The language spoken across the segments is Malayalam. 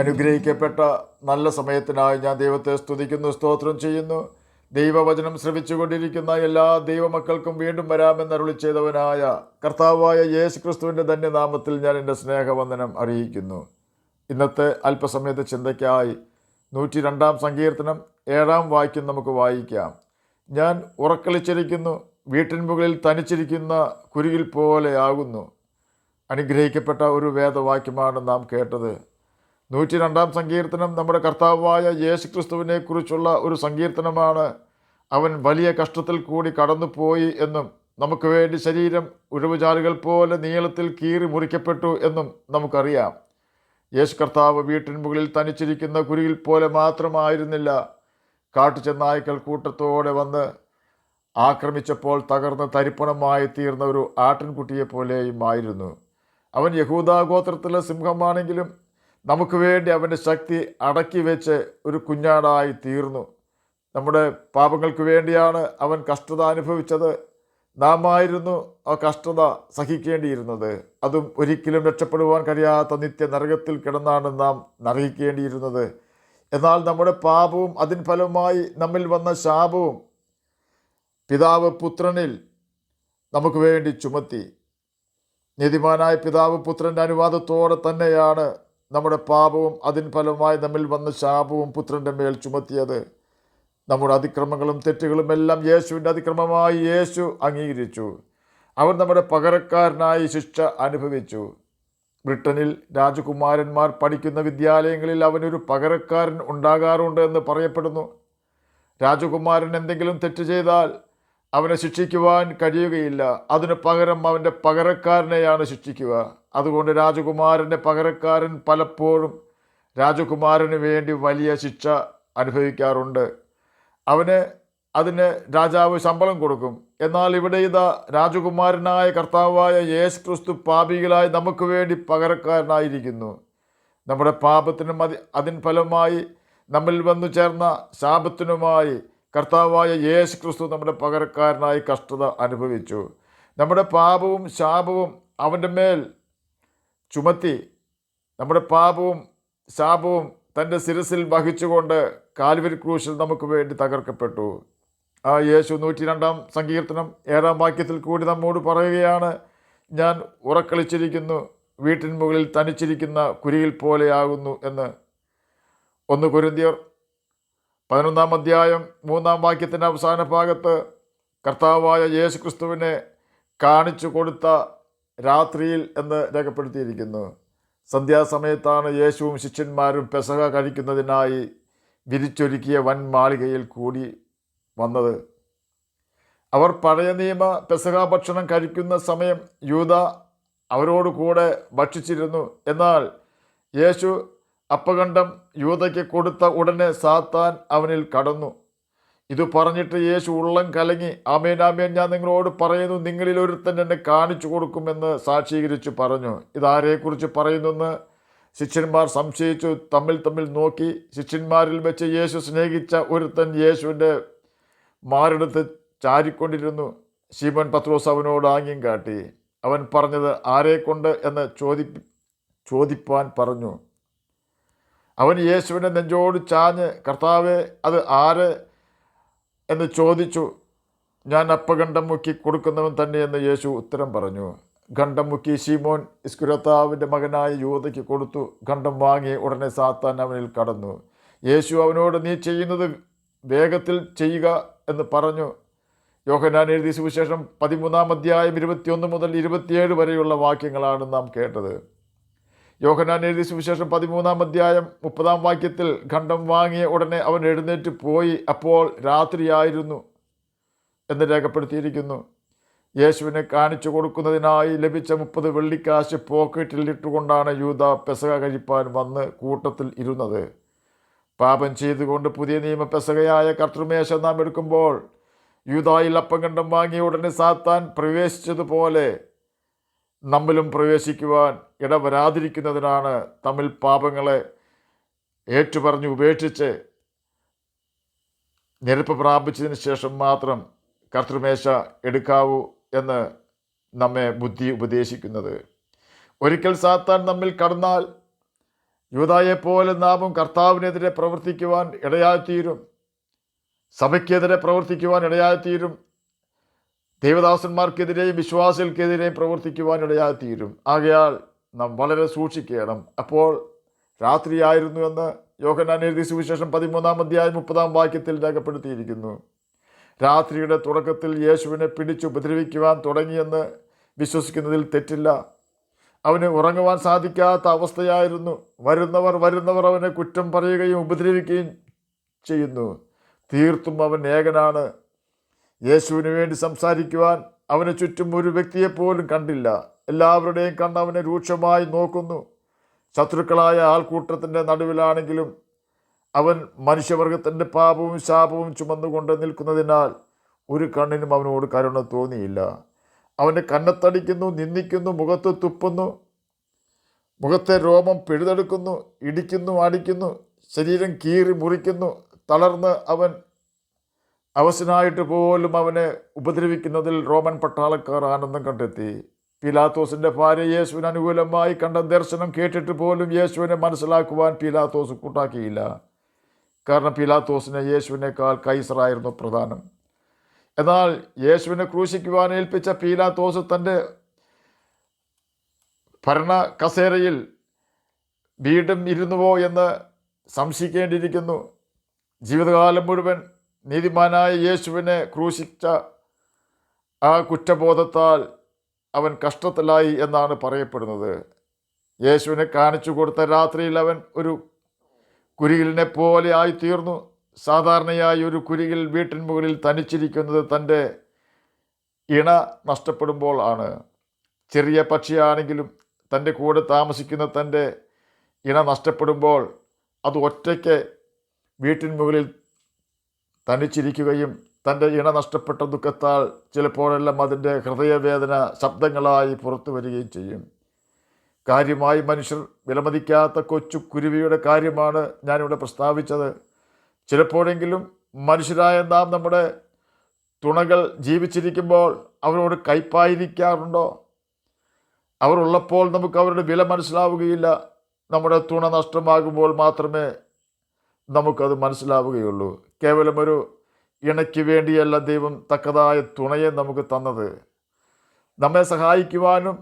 അനുഗ്രഹിക്കപ്പെട്ട നല്ല സമയത്തിനായി ഞാൻ ദൈവത്തെ സ്തുതിക്കുന്നു, സ്തോത്രം ചെയ്യുന്നു. ദൈവവചനം ശ്രവിച്ചുകൊണ്ടിരിക്കുന്ന എല്ലാ ദൈവമക്കൾക്കും വീണ്ടും വരാമെന്ന് അരുളി ചെയ്തവനായ കർത്താവായ യേശു ക്രിസ്തുവിൻ്റെ ധന്യനാമത്തിൽ ഞാൻ എൻ്റെ സ്നേഹവന്ദനം അറിയിക്കുന്നു. ഇന്നത്തെ അല്പസമയത്തെ ചിന്തയ്ക്കായി 102 സങ്കീർത്തനം 7 വാക്യം നമുക്ക് വായിക്കാം. ഞാൻ ഉറക്കളിച്ചിരിക്കുന്നു, വീട്ടിൻ മുകളിൽ തനിച്ചിരിക്കുന്ന കുരുകിൽ പോലെ ആകുന്നു. അനുഗ്രഹിക്കപ്പെട്ട ഒരു വേദവാക്യമാണ് നാം കേട്ടത്. 102 സങ്കീർത്തനം നമ്മുടെ കർത്താവായ യേശു ക്രിസ്തുവിനെ കുറിച്ചുള്ള ഒരു സങ്കീർത്തനമാണ്. അവൻ വലിയ കഷ്ടത്തിൽ കൂടി കടന്നുപോയി എന്നും നമുക്ക് വേണ്ടി ശരീരം ഉഴവുചാലുകൾ പോലെ നീളത്തിൽ കീറി മുറിക്കപ്പെട്ടു എന്നും നമുക്കറിയാം. യേശു കർത്താവ് വീട്ടിൻ മുകളിൽ തനിച്ചിരിക്കുന്ന കുരുകിൽ പോലെ മാത്രമായിരുന്നില്ല, കാട്ടുചെന്നായ്ക്കൾ കൂട്ടത്തോടെ വന്ന് ആക്രമിച്ചപ്പോൾ തകർന്ന് തരിപ്പണമായി തീർന്ന ഒരു ആട്ടിൻകുട്ടിയെപ്പോലെയും ആയിരുന്നു. അവൻ യഹൂദാ ഗോത്രത്തിലെ സിംഹമാണെങ്കിലും നമുക്ക് വേണ്ടി അവൻ്റെ ശക്തി അടക്കി വെച്ച് ഒരു കുഞ്ഞാടായി തീർന്നു. നമ്മുടെ പാപങ്ങൾക്ക് വേണ്ടിയാണ് അവൻ കഷ്ടത അനുഭവിച്ചത്. നാമായിരുന്നു ആ കഷ്ടത സഹിക്കേണ്ടിയിരുന്നത്. അതും ഒരിക്കലും രക്ഷപ്പെടുവാൻ കഴിയാത്ത നിത്യ നരകത്തിൽ കിടന്നാണ് നാം നരകിക്കേണ്ടിയിരുന്നത്. എന്നാൽ നമ്മുടെ പാപവും അതിന് ഫലമായി നമ്മിൽ വന്ന ശാപവും പിതാവ് പുത്രനിൽ നമുക്ക് വേണ്ടി ചുമത്തി. നീതിമാനായ പിതാവ് പുത്രൻ്റെ അനുവാദത്തോടെ തന്നെയാണ് നമ്മുടെ പാപവും അതിന് ഫലമായി നമ്മിൽ വന്ന ശാപവും പുത്രൻ്റെ മേൽ ചുമത്തിയത്. നമ്മുടെ അതിക്രമങ്ങളും തെറ്റുകളും എല്ലാം യേശുവിൻ്റെ അതിക്രമമായി യേശു അംഗീകരിച്ചു. അവൻ നമ്മുടെ പകരക്കാരനായി ശിക്ഷ അനുഭവിച്ചു. ബ്രിട്ടനിൽ രാജകുമാരന്മാർ പഠിക്കുന്ന വിദ്യാലയങ്ങളിൽ അവനൊരു പകരക്കാരൻ ഉണ്ടാകാറുണ്ട് എന്ന് പറയപ്പെടുന്നു. രാജകുമാരൻ എന്തെങ്കിലും തെറ്റ് ചെയ്താൽ അവനെ ശിക്ഷിക്കുവാൻ കഴിയുകയില്ല. അതിനു പകരം അവൻ്റെ പകരക്കാരനെയാണ് ശിക്ഷിക്കുക. അതുകൊണ്ട് രാജകുമാരൻ്റെ പകരക്കാരൻ പലപ്പോഴും രാജകുമാരന് വേണ്ടി വലിയ ശിക്ഷ അനുഭവിക്കാറുണ്ട്. അതിന് രാജാവ് ശമ്പളം കൊടുക്കും. എന്നാൽ ഇവിടെ ഇതാ രാജകുമാരനായ കർത്താവായ യേശു ക്രിസ്തു പാപികളായി നമുക്ക് വേണ്ടി പകരക്കാരനായിരിക്കുന്നു. നമ്മുടെ പാപത്തിനും അതിൻ ഫലമായി നമ്മിൽ വന്നു ചേർന്ന ശാപത്തിനുമായി കർത്താവായ യേശു ക്രിസ്തു നമ്മുടെ പകരക്കാരനായി കഷ്ടത അനുഭവിച്ചു. നമ്മുടെ പാപവും ശാപവും അവൻ്റെ മേൽ ചുമത്തി. നമ്മുടെ പാപവും ശാപവും തൻ്റെ ശിരസിൽ വഹിച്ചുകൊണ്ട് കാൽവരി ക്രൂശിൽ നമുക്ക് വേണ്ടി തകർക്കപ്പെട്ടു. ആ യേശു 102 സങ്കീർത്തനം 7 വാക്യത്തിൽ കൂടി നമ്മോട് പറയുകയാണ്, ഞാൻ ഉറക്കളിച്ചിരിക്കുന്നു, വീട്ടിൻ മുകളിൽ തനിച്ചിരിക്കുന്ന കുരുകിൽ പോലെയാകുന്നു എന്ന്. 1 കൊരിന്ത്യർ 11 അധ്യായം 3 വാക്യത്തിൻ്റെ അവസാന ഭാഗത്ത് കർത്താവായ യേശു ക്രിസ്തുവിനെ കാണിച്ചു കൊടുത്ത രാത്രിയിൽ എന്ന് രേഖപ്പെടുത്തിയിരിക്കുന്നു. സന്ധ്യാസമയത്താണ് യേശുവും ശിഷ്യന്മാരും പെസഹ കഴിക്കുന്നതിനായി വിരിച്ചൊരുക്കിയ വൻ മാളികയിൽ കൂടി വന്നത്. അവർ പഴയ നിയമ പെസഹ ഭക്ഷണം കഴിക്കുന്ന സമയം യൂദ അവരോട് കൂടെ ഭക്ഷിച്ചിരുന്നു. എന്നാൽ യേശു അപ്പകണ്ഡം യൂദയ്ക്ക് കൊടുത്ത ഉടനെ സാത്താൻ അവനിൽ കടന്നു. ഇത് പറഞ്ഞിട്ട് യേശു ഉള്ളം കലങ്ങി, ആമേൻ ആമേൻ, ഞാൻ നിങ്ങളോട് പറയുന്നു, നിങ്ങളിൽ ഒരുത്തൻ എന്നെ കാണിച്ചു കൊടുക്കുമെന്ന് സാക്ഷീകരിച്ചു പറഞ്ഞു. ഇതാരെക്കുറിച്ച് പറയുന്നെന്ന് ശിഷ്യന്മാർ സംശയിച്ചു തമ്മിൽ നോക്കി. ശിഷ്യന്മാരിൽ വെച്ച് യേശു സ്നേഹിച്ച ഒരുത്തൻ യേശുവിൻ്റെ മാറിടത്ത് ചാരിക്കൊണ്ടിരുന്നു. ശീമോൻ പത്രോസ് അവനോട് ആംഗ്യം കാട്ടി. അവൻ പറഞ്ഞത് ആരെക്കൊണ്ട് എന്ന് ചോദിപ്പാൻ പറഞ്ഞു. അവൻ യേശുവിനെ നെഞ്ചോട് ചാഞ്ഞ്, കർത്താവേ, അത് ആര് എന്ന് ചോദിച്ചു. ഞാൻ അപ്പഗണ്ഡം മുക്കി കൊടുക്കുന്നവൻ തന്നെയെന്ന് യേശു ഉത്തരം പറഞ്ഞു. ഖണ്ഡം മുക്കി ശീമോൻ ഇസ്കരിയോത്താവിൻ്റെ മകനായ യൂദയ്ക്ക് കൊടുത്തു. ഖണ്ഡം വാങ്ങി ഉടനെ സാത്താൻ അവനിൽ കടന്നു. യേശു അവനോട്, നീ ചെയ്യുന്നത് വേഗത്തിൽ ചെയ്യുക എന്ന് പറഞ്ഞു. യോഹന്നാൻ എഴുതിയ സുവിശേഷം 13 അധ്യായം 21 മുതൽ 27 വരെയുള്ള വാക്യങ്ങളാണ് നാം കേട്ടത്. യോഹന്നാൻ എഴുതിയ സുവിശേഷം 13 അധ്യായം 30 വാക്യത്തിൽ ഖണ്ഡം വാങ്ങിയ ഉടനെ അവൻ എഴുന്നേറ്റ് പോയി, അപ്പോൾ രാത്രിയായിരുന്നു എന്ന് രേഖപ്പെടുത്തിയിരിക്കുന്നു. യേശുവിനെ കാണിച്ചു കൊടുക്കുന്നതിനായി ലഭിച്ച 30 വെള്ളിക്കാശ് പോക്കറ്റിൽ ഇട്ടുകൊണ്ടാണ് യൂദ പെസഹ കഴിപ്പാൻ വന്ന് കൂട്ടത്തിൽ ഇരുന്നത്. പാപം ചെയ്തുകൊണ്ട് പുതിയ നിയമ പെസഹയായ കർത്തൃമേശ നാം എടുക്കുമ്പോൾ യൂദായിൽ അപ്പകണ്ഡം വാങ്ങിയ ഉടനെ സാത്താൻ പ്രവേശിച്ചതുപോലെ നമ്മിലും പ്രവേശിക്കുവാൻ ഇടവരാതിരിക്കുന്നതിനാണ് തമ്മിൽ പാപങ്ങളെ ഏറ്റുപറഞ്ഞ് ഉപേക്ഷിച്ച് നിരപ്പ് പ്രാപിച്ചതിന് ശേഷം മാത്രം കർത്തൃമേശ എടുക്കാവൂ എന്ന് നമ്മെ ബുദ്ധി ഉപദേശിക്കുന്നത്. ഒരിക്കൽ സാത്താൻ നമ്മിൽ കടന്നാൽ യൂദായെപ്പോലെ നാമും കർത്താവിനെതിരെ പ്രവർത്തിക്കുവാൻ ഇടയായിത്തീരും. സഭയ്ക്കെതിരെ പ്രവർത്തിക്കുവാൻ ഇടയായിത്തീരും. ദൈവദാസന്മാർക്കെതിരെയും വിശ്വാസികൾക്കെതിരെയും പ്രവർത്തിക്കുവാൻ ഇടയായിത്തീരും. ആകയാൽ നാം വളരെ സൂക്ഷിക്കണം. അപ്പോൾ രാത്രിയായിരുന്നു എന്ന് യോഹന്നാൻ എഴുതിയ സുവിശേഷം 13-ാം അധ്യായം 30-ാം വാക്യത്തിൽ രേഖപ്പെടുത്തിയിരിക്കുന്നു. രാത്രിയുടെ തുടക്കത്തിൽ യേശുവിനെ പിടിച്ചു ഉപദ്രവിക്കുവാൻ തുടങ്ങിയെന്ന് വിശ്വസിക്കുന്നതിൽ തെറ്റില്ല. അവന് ഉറങ്ങുവാൻ സാധിക്കാത്ത അവസ്ഥയായിരുന്നു. വരുന്നവർ അവനെ കുറ്റം പറയുകയും ഉപദ്രവിക്കുകയും ചെയ്യുന്നു. തീർത്തും അവൻ ഏകനാണ്. യേശുവിന് വേണ്ടി സംസാരിക്കുവാൻ അവന് ചുറ്റും ഒരു വ്യക്തിയെപ്പോലും കണ്ടില്ല. എല്ലാവരുടെയും കണ്ണ് അവനെ രൂക്ഷമായി നോക്കുന്നു. ശത്രുക്കളായ ആൾക്കൂട്ടത്തിൻ്റെ നടുവിലാണെങ്കിലും അവൻ മനുഷ്യവർഗത്തിൻ്റെ പാപവും ശാപവും ചുമന്നുകൊണ്ട് നിൽക്കുന്നതിനാൽ ഒരു കണ്ണിനും അവനോട് കരുണ തോന്നിയില്ല. അവൻ്റെ കന്നത്തടിക്കുന്നു, നിന്ദിക്കുന്നു, മുഖത്ത് തുപ്പുന്നു, മുഖത്തെ രോമം പിഴുതെടുക്കുന്നു, ഇടിക്കുന്നു, അടിക്കുന്നു, ശരീരം കീറി മുറിക്കുന്നു. തളർന്ന് അവൻ അവശനായിട്ട് പോലും അവനെ ഉപദ്രവിക്കുന്നതിൽ റോമൻ പട്ടാളക്കാർ ആനന്ദം കണ്ടെത്തി. പീലാത്തോസിൻ്റെ ഭാര്യ യേശുവിന് അനുകൂലമായി കണ്ട ദർശനം കേട്ടിട്ട് പോലും യേശുവിനെ മനസ്സിലാക്കുവാൻ പീലാത്തോസ് കൂട്ടാക്കിയില്ല. കാരണം പീലാത്തോസിന് യേശുവിനേക്കാൾ കൈസറായിരുന്നു പ്രധാനം. എന്നാൽ യേശുവിനെ ക്രൂശിക്കുവാൻ ഏൽപ്പിച്ച പീലാത്തോസ് തൻ്റെ ഭരണ കസേരയിൽ വീണ്ടും ഇരുന്നുവോ എന്ന് സംശയിക്കേണ്ടിയിരിക്കുന്നു. ജീവിതകാലം മുഴുവൻ നീതിമാനായ യേശുവിനെ ക്രൂശിച്ച ആ കുറ്റബോധത്താൽ അവൻ കഷ്ടത്തിലായി എന്നാണ് പറയപ്പെടുന്നത്. യേശുവിനെ കാണിച്ചു കൊടുത്ത രാത്രിയിൽ അവൻ ഒരു കുരികിലിനെ പോലെ ആയിത്തീർന്നു. സാധാരണയായി ഒരു കുരികിൽ വീട്ടിൻ മുകളിൽ തനിച്ചിരിക്കുന്നത് തൻ്റെ ഇണ നഷ്ടപ്പെടുമ്പോൾ ആണ്. ചെറിയ പക്ഷിയാണെങ്കിലും തൻ്റെ കൂടെ താമസിക്കുന്ന തൻ്റെ ഇണ നഷ്ടപ്പെടുമ്പോൾ അത് ഒറ്റയ്ക്ക് വീട്ടിൻ മുകളിൽ തനിച്ചിരിക്കുകയും തൻ്റെ ഇണ നഷ്ടപ്പെട്ട ദുഃഖത്താൽ ചിലപ്പോഴെല്ലാം അതിൻ്റെ ഹൃദയവേദന ശബ്ദങ്ങളായി പുറത്തു വരികയും ചെയ്യും. കാര്യമായി മനുഷ്യർ വിലമതിക്കാത്ത കൊച്ചു കുരുവിയുടെ കാര്യമാണ് ഞാനിവിടെ പ്രസ്താവിച്ചത്. ചിലപ്പോഴെങ്കിലും മനുഷ്യരായ നാം നമ്മുടെ തുണകൾ ജീവിച്ചിരിക്കുമ്പോൾ അവരോട് കയ്പായിരിക്കാറുണ്ടോ? അവർ ഉള്ളപ്പോൾ നമുക്ക് അവരുടെ വില മനസ്സിലാവുകയില്ല. നമ്മുടെ തുണ നഷ്ടമാകുമ്പോൾ മാത്രമേ നമുക്കത് മനസ്സിലാവുകയുള്ളൂ. കേവലം ഒരു ഇണയ്ക്ക് വേണ്ടിയല്ല ദൈവം തക്കതായ തുണയെ നമുക്ക് തന്നത്. നമ്മെ സഹായിക്കുവാനും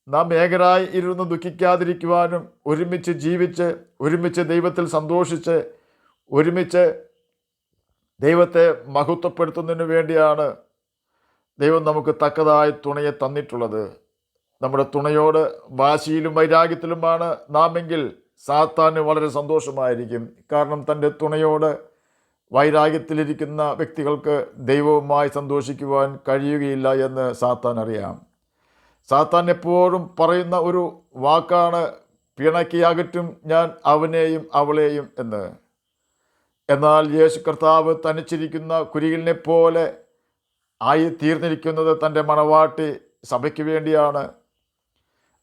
നാം ഏകരായി ഇരുന്ന് ദുഃഖിക്കാതിരിക്കുവാനും ഒരുമിച്ച് ജീവിച്ച് ഒരുമിച്ച് ദൈവത്തിൽ സന്തോഷിച്ച് ഒരുമിച്ച് ദൈവത്തെ മഹത്വപ്പെടുത്തുന്നതിന് വേണ്ടിയാണ് ദൈവം നമുക്ക് തക്കതായ തുണയെ തന്നിട്ടുള്ളത്. നമ്മുടെ തുണയോട് വാശിയിലും വൈരാഗ്യത്തിലുമാണ് നാമെങ്കിൽ സാത്താന് വളരെ സന്തോഷമായിരിക്കും. കാരണം തൻ്റെ തുണയോട് വൈരാഗ്യത്തിലിരിക്കുന്ന വ്യക്തികൾക്ക് ദൈവവുമായി സന്തോഷിക്കുവാൻ കഴിയുകയില്ല എന്ന് സാത്താൻ അറിയാം. സാത്താൻ എപ്പോഴും പറയുന്ന ഒരു വാക്കാണ് പിണക്കി അകറ്റും ഞാൻ അവനെയും അവളെയും എന്ന്. എന്നാൽ യേശു കർത്താവ് തനിച്ചിരിക്കുന്ന കുരികിലിനെ പോലെ ആയി തീർന്നിരിക്കുന്നത് തൻ്റെ മണവാട്ടി സഭയ്ക്ക് വേണ്ടിയാണ്.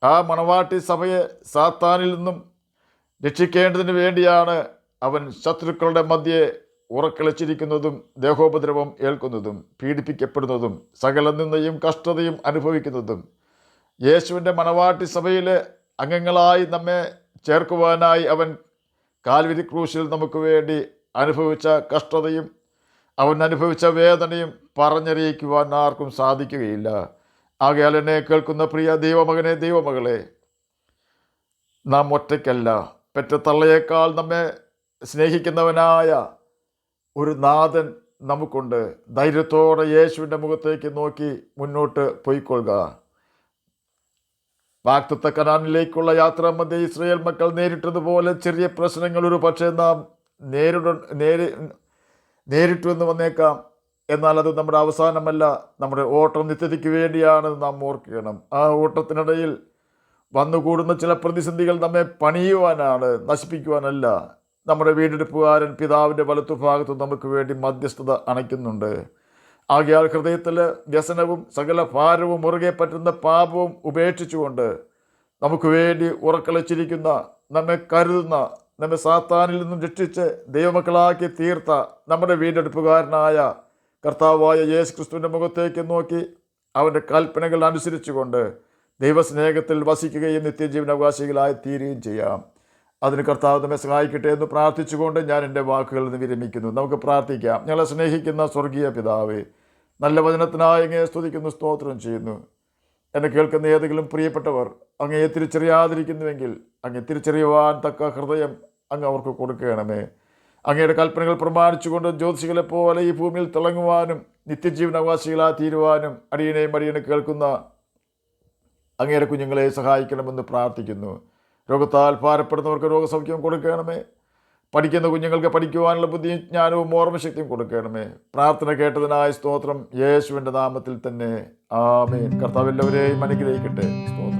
ആ മണവാട്ടി സഭയെ സാത്താനിൽ നിന്നും രക്ഷിക്കേണ്ടതിന് വേണ്ടിയാണ് അവൻ ശത്രുക്കളുടെ മധ്യേ ഉറക്കളിച്ചിരിക്കുന്നതും ദേഹോപദ്രവം ഏൽക്കുന്നതും പീഡിപ്പിക്കപ്പെടുന്നതും സകല നിന്ദയും കഷ്ടതയും അനുഭവിക്കുന്നതും. യേശുവിൻ്റെ മണവാട്ടി സഭയിലെ അംഗങ്ങളായി നമ്മെ ചേർക്കുവാനായി അവൻ കാൽവരി ക്രൂശിൽ നമുക്ക് വേണ്ടി അനുഭവിച്ച കഷ്ടതയും അവൻ അനുഭവിച്ച വേദനയും പറഞ്ഞറിയിക്കുവാൻ ആർക്കും സാധിക്കുകയില്ല. ആകയാൽ എന്നെ കേൾക്കുന്ന പ്രിയ ദൈവമകനെ, ദൈവമകളെ, നാം ഒറ്റയ്ക്കല്ല. പെറ്റ തള്ളയേക്കാൾ നമ്മെ സ്നേഹിക്കുന്നവനായ ഒരു നാഥൻ നമുക്കുണ്ട്. ധൈര്യത്തോടെ യേശുവിൻ്റെ മുഖത്തേക്ക് നോക്കി മുന്നോട്ട് പോയിക്കൊള്ളുക. വാഗ്ദത്ത കനാനിലേക്കുള്ള യാത്രാമധ്യേ ഇസ്രായേൽ മക്കൾ നേരിട്ടതുപോലെ ചെറിയ പ്രശ്നങ്ങൾ ഒരു പക്ഷേ നാം നേരിട്ടു എന്ന് വന്നേക്കാം. എന്നാൽ അത് നമ്മുടെ അവസാനമല്ല. നമ്മുടെ ഓട്ടം നിത്യതയ്ക്ക് വേണ്ടിയാണ് നാം ഓർക്കണം. ആ ഓട്ടത്തിനിടയിൽ വന്നുകൂടുന്ന ചില പ്രതിസന്ധികൾ നമ്മെ പണിയുവാനാണ്, നശിപ്പിക്കുവാനല്ല. നമ്മുടെ വീണ്ടെടുപ്പുകാരൻ പിതാവിൻ്റെ വലത്തുഭാഗത്ത് നമുക്ക് വേണ്ടി മധ്യസ്ഥത അണയ്ക്കുന്നുണ്ട്. ആകയാൽ ഹൃദയത്തിൽ വ്യസനവും സകല ഭാരവും മുറുകെ പറ്റുന്ന പാപവും ഉപേക്ഷിച്ചുകൊണ്ട് നമുക്ക് വേണ്ടി ഉറക്കളിച്ചിരിക്കുന്ന, നമ്മെ കരുതുന്ന, നമ്മെ സാത്താനിൽ നിന്നും രക്ഷിച്ച് ദൈവമക്കളാക്കി തീർത്ത നമ്മുടെ വീണ്ടെടുപ്പുകാരനായ കർത്താവായ യേശു ക്രിസ്തുവിൻ്റെ മുഖത്തേക്ക് നോക്കി അവൻ്റെ കൽപ്പനകൾ അനുസരിച്ചുകൊണ്ട് ദൈവസ്നേഹത്തിൽ വസിക്കുകയും നിത്യജീവനാവകാശികളായി തീരുകയും ചെയ്യാം. അതിന് കർത്താവ് നമ്മെ സഹായിക്കട്ടെ എന്ന് പ്രാർത്ഥിച്ചുകൊണ്ട് ഞാൻ എൻ്റെ വാക്കുകളിൽ നിന്ന് വിരമിക്കുന്നു. നമുക്ക് പ്രാർത്ഥിക്കാം. ഞങ്ങളെ സ്നേഹിക്കുന്ന സ്വർഗീയ പിതാവേ, നല്ല വചനത്തിനായി അങ്ങയെ സ്തുതിക്കുന്നു, സ്തോത്രം ചെയ്യുന്നു. എന്നെ കേൾക്കുന്ന ഏതെങ്കിലും പ്രിയപ്പെട്ടവർ അങ്ങയെ തിരിച്ചറിയാതിരിക്കുന്നുവെങ്കിൽ അങ്ങ് തിരിച്ചറിയുവാൻ തക്ക ഹൃദയം അങ്ങ് അവർക്ക് കൊടുക്കണമേ. അങ്ങയുടെ കൽപ്പനകൾ പ്രമാണിച്ചുകൊണ്ട് ജ്യോതിഷികളെ പോലെ ഈ ഭൂമിയിൽ തിളങ്ങുവാനും നിത്യജീവൻ അവകാശികളായി തീരുവാനും അടിയനെ കേൾക്കുന്ന അങ്ങയുടെ കുഞ്ഞുങ്ങളെ സഹായിക്കണമെന്ന് പ്രാർത്ഥിക്കുന്നു. രോഗത്താൽ ഭാരപ്പെടുന്നവർക്ക് രോഗസൗഖ്യം കൊടുക്കണമേ. പഠിക്കുന്ന കുഞ്ഞുങ്ങൾക്ക് പഠിക്കുവാനുള്ള ബുദ്ധിയും ജ്ഞാനവും ഓർമ്മശക്തിയും കൊടുക്കണമേ. പ്രാർത്ഥന കേട്ടതിനായി സ്തോത്രം, യേശുവിൻ്റെ നാമത്തിൽ തന്നെ ആമേൻ. കർത്താവ് എല്ലാവരെയും അനുഗ്രഹിക്കട്ടെ. സ്തോത്രം.